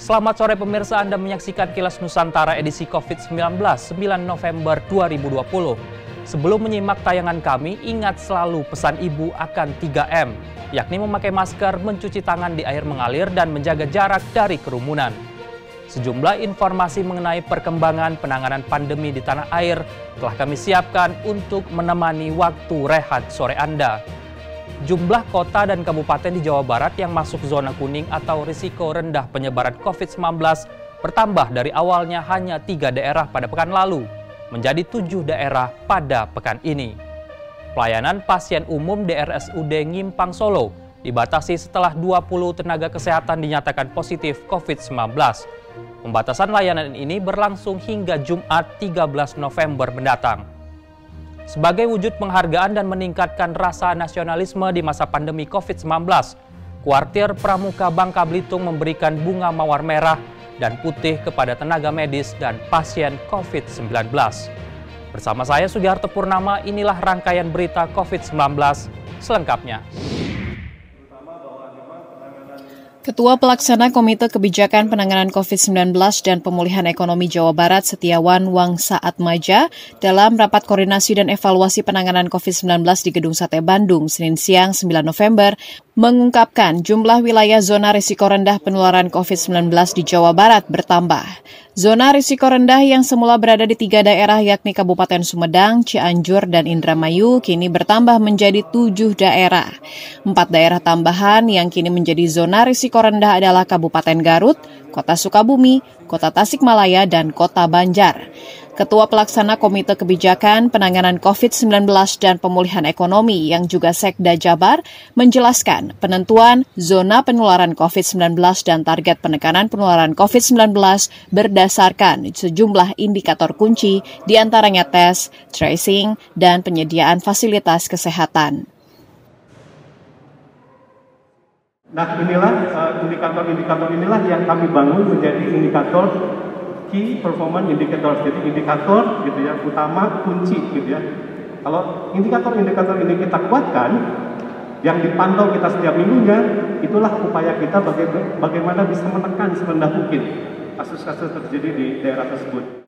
Selamat sore pemirsa, Anda menyaksikan Kilas Nusantara edisi COVID-19 9 November 2020. Sebelum menyimak tayangan kami, ingat selalu pesan ibu akan 3M, yakni memakai masker, mencuci tangan di air mengalir, dan menjaga jarak dari kerumunan. Sejumlah informasi mengenai perkembangan penanganan pandemi di tanah air telah kami siapkan untuk menemani waktu rehat sore Anda. Jumlah kota dan kabupaten di Jawa Barat yang masuk zona kuning atau risiko rendah penyebaran COVID-19 bertambah dari awalnya hanya 3 daerah pada pekan lalu, menjadi 7 daerah pada pekan ini. Pelayanan pasien umum di RSUD Ngimpang Solo dibatasi setelah 20 tenaga kesehatan dinyatakan positif COVID-19. Pembatasan layanan ini berlangsung hingga Jumat 13 November mendatang. Sebagai wujud penghargaan dan meningkatkan rasa nasionalisme di masa pandemi COVID-19, Kuartir Pramuka Bangka Belitung memberikan bunga mawar merah dan putih kepada tenaga medis dan pasien COVID-19. Bersama saya Sugiharto Purnama, inilah rangkaian berita COVID-19 selengkapnya. Ketua Pelaksana Komite Kebijakan Penanganan COVID-19 dan Pemulihan Ekonomi Jawa Barat Setiawan Wangsaatmaja dalam rapat koordinasi dan evaluasi penanganan COVID-19 di Gedung Sate Bandung Senin siang 9 November mengungkapkan jumlah wilayah zona risiko rendah penularan COVID-19 di Jawa Barat bertambah. Zona risiko rendah yang semula berada di 3 daerah yakni Kabupaten Sumedang, Cianjur, dan Indramayu kini bertambah menjadi 7 daerah. 4 daerah tambahan yang kini menjadi zona risiko rendah adalah Kabupaten Garut, Kota Sukabumi, Kota Tasikmalaya, dan Kota Banjar. Ketua Pelaksana Komite Kebijakan Penanganan COVID-19 dan Pemulihan Ekonomi yang juga Sekda Jabar menjelaskan penentuan zona penularan COVID-19 dan target penekanan penularan COVID-19 berdasarkan sejumlah indikator kunci diantaranya tes, tracing, dan penyediaan fasilitas kesehatan. Nah inilah indikator-indikator inilah yang kami bangun menjadi indikator key performance indicators, jadi indikator gitu ya, utama kunci gitu ya. Kalau indikator-indikator ini kita kuatkan, yang dipantau kita setiap minggunya, itulah upaya kita bagaimana bisa menekan serendah mungkin kasus-kasus terjadi di daerah tersebut.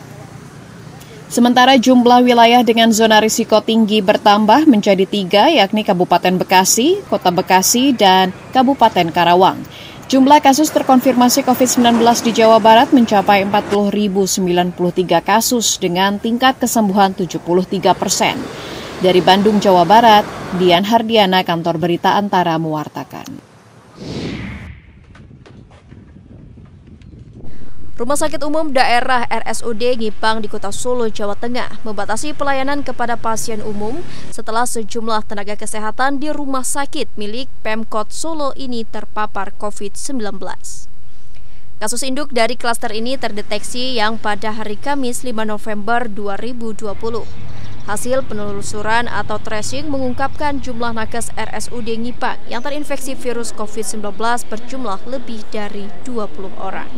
Sementara jumlah wilayah dengan zona risiko tinggi bertambah menjadi 3, yakni Kabupaten Bekasi, Kota Bekasi, dan Kabupaten Karawang. Jumlah kasus terkonfirmasi COVID-19 di Jawa Barat mencapai 40.093 kasus dengan tingkat kesembuhan 73%. Dari Bandung, Jawa Barat, Dian Hardiana, Kantor Berita Antara mewartakan. Rumah Sakit Umum Daerah RSUD Ngimpang di Kota Solo, Jawa Tengah membatasi pelayanan kepada pasien umum setelah sejumlah tenaga kesehatan di rumah sakit milik Pemkot Solo ini terpapar COVID-19. Kasus induk dari klaster ini terdeteksi yang pada hari Kamis 5 November 2020. Hasil penelusuran atau tracing mengungkapkan jumlah nakes RSUD Ngimpang yang terinfeksi virus COVID-19 berjumlah lebih dari 20 orang.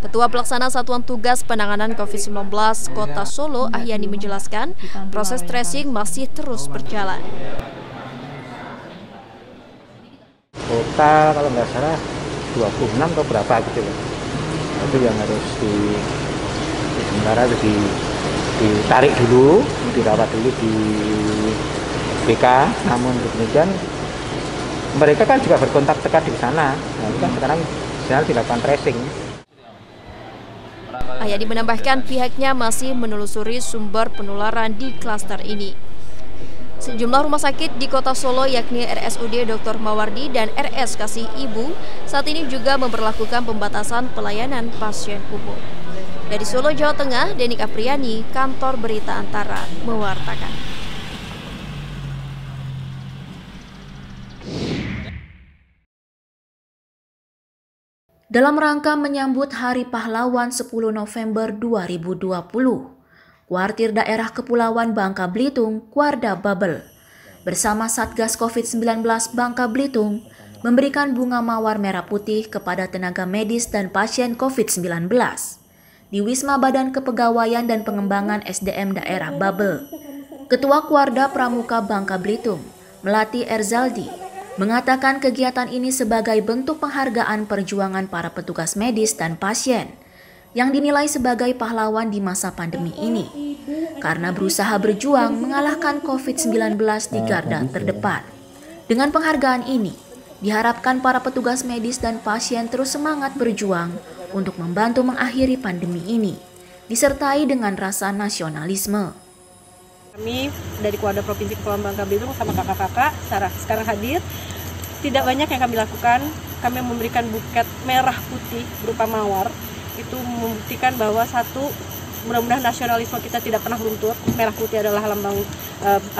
Ketua Pelaksana Satuan Tugas Penanganan COVID-19 Kota Solo, Ahyani menjelaskan, proses tracing masih terus berjalan. Total kalau nggak salah 26 atau berapa gitu loh. Itu yang harus sementara ditarik dulu, dirawat dulu di BK. Namun demikian mereka kan juga berkontak dekat di sana. Nah, itu kan sekarang sedang dilakukan tracing. Ahyani menambahkan pihaknya masih menelusuri sumber penularan di klaster ini. Sejumlah rumah sakit di Kota Solo yakni RSUD Dr. Mawardi dan RS Kasih Ibu saat ini juga memberlakukan pembatasan pelayanan pasien umum. Dari Solo, Jawa Tengah, Denik Apriani, Kantor Berita Antara mewartakan. Dalam rangka menyambut Hari Pahlawan 10 November 2020, Kuartir Daerah Kepulauan Bangka Belitung, Kuarda Bubble, bersama Satgas COVID-19 Bangka Belitung, memberikan bunga mawar merah putih kepada tenaga medis dan pasien COVID-19 di Wisma Badan Kepegawaian dan Pengembangan SDM Daerah Bubble. Ketua Kuarda Pramuka Bangka Belitung, Melati Erzaldi, mengatakan kegiatan ini sebagai bentuk penghargaan perjuangan para petugas medis dan pasien yang dinilai sebagai pahlawan di masa pandemi ini karena berusaha berjuang mengalahkan COVID-19 di garda terdepan. Dengan penghargaan ini, diharapkan para petugas medis dan pasien terus semangat berjuang untuk membantu mengakhiri pandemi ini, disertai dengan rasa nasionalisme. Kami dari Kuarda Provinsi Kepulauan Bangka Belitung sama kakak-kakak sekarang hadir. Tidak banyak yang kami lakukan. Kami memberikan buket merah putih berupa mawar. Itu membuktikan bahwa satu, mudah-mudahan nasionalisme kita tidak pernah luntur. Merah putih adalah lambang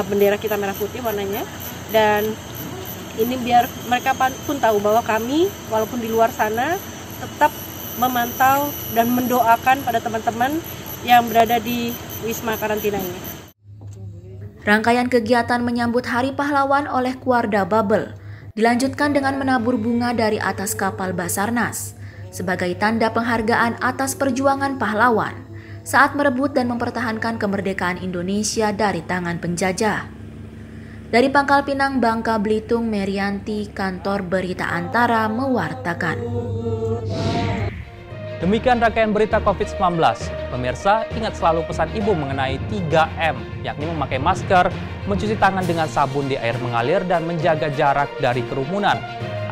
bendera kita, merah putih warnanya. Dan ini biar mereka pun tahu bahwa kami walaupun di luar sana tetap memantau dan mendoakan pada teman-teman yang berada di Wisma Karantina ini. Rangkaian kegiatan menyambut Hari Pahlawan oleh Kuarda Bubble dilanjutkan dengan menabur bunga dari atas kapal Basarnas sebagai tanda penghargaan atas perjuangan pahlawan saat merebut dan mempertahankan kemerdekaan Indonesia dari tangan penjajah. Dari Pangkal Pinang, Bangka Belitung, Merianti, Kantor Berita Antara mewartakan. Demikian rangkaian berita COVID-19. Pemirsa, ingat selalu pesan Ibu mengenai 3M, yakni memakai masker, mencuci tangan dengan sabun di air mengalir, dan menjaga jarak dari kerumunan,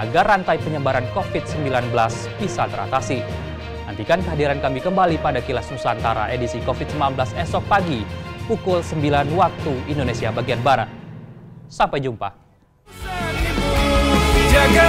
agar rantai penyebaran COVID-19 bisa teratasi. Nantikan kehadiran kami kembali pada Kilas Nusantara edisi COVID-19 esok pagi, pukul 9 waktu Indonesia bagian Barat. Sampai jumpa. Jaga